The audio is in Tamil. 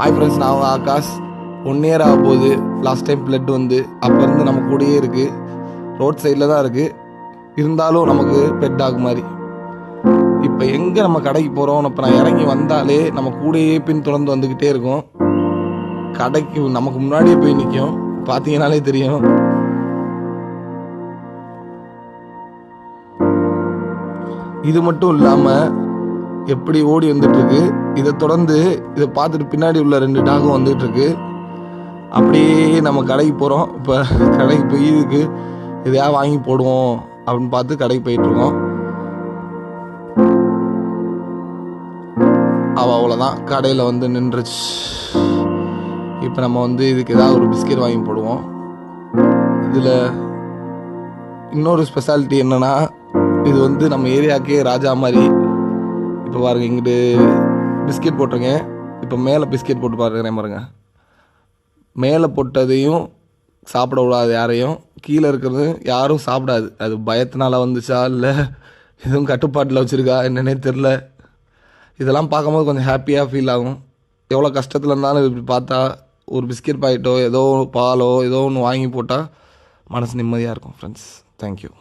ஹாய் ஃப்ரெண்ட்ஸ், நான் அவங்க ஆகாஷ். 1 இயர் ஆக போகுது. லாஸ்ட் டைம் பிளட் வந்து அப்போ இருந்து நம்ம கூடயே இருக்குது. ரோட் சைடில் தான் இருக்குது. இருந்தாலும் நமக்கு பெட் டாக் மாதிரி. இப்போ எங்கே நம்ம கடைக்கு போகிறோம், இப்போ நான் இறங்கி வந்தாலே நம்ம கூடயே பின் தொடர்ந்து வந்துக்கிட்டே இருக்கும். கடைக்கு நமக்கு முன்னாடியே போய் நிற்கும். பார்த்தீங்கன்னாலே தெரியும். இது மட்டும் இல்லாமல் எப்படி ஓடி வந்துட்டுருக்கு. இதை தொடர்ந்து இதை பார்த்துட்டு பின்னாடி உள்ள 2 டாகும் வந்துட்டுருக்கு. அப்படியே நம்ம கடைக்கு போகிறோம். இப்போ கடைக்கு போய் இதுக்கு எதையா வாங்கி போடுவோம் அப்படின்னு பார்த்து கடைக்கு போயிட்டுருக்கோம். அவ்வளோதான், கடையில் வந்து நின்றுச்சு. இப்போ நம்ம வந்து இதுக்கு ஏதாவது ஒரு பிஸ்கெட் வாங்கி போடுவோம். இதில் இன்னொரு ஸ்பெஷாலிட்டி என்னென்னா, இது வந்து நம்ம ஏரியாவுக்கே ராஜா மாதிரி. இப்போ பாருங்கள், இங்கிட்டு பிஸ்கெட் போட்டிருக்கேன். இப்போ மேலே பிஸ்கெட் போட்டு பாருங்க. மேலே போட்டதையும் சாப்பிட விடாது யாரையும், கீழே இருக்கிறது யாரும் சாப்பிடாது. அது பயத்தினால வந்துச்சா இல்லை எதுவும் கட்டுப்பாட்டில் வச்சுருக்கா என்னன்னே தெரில. இதெல்லாம் பார்க்கும்போது கொஞ்சம் ஹாப்பியாக ஃபீல் ஆகும். எவ்வளோ கஷ்டத்தில் இருந்தாலும் இப்படி பார்த்தா ஒரு பிஸ்கெட் பாக்கெட்டோ ஏதோ பாலோ ஏதோ ஒன்று வாங்கி போட்டால் மனசு நிம்மதியாக இருக்கும். Friends, thank you.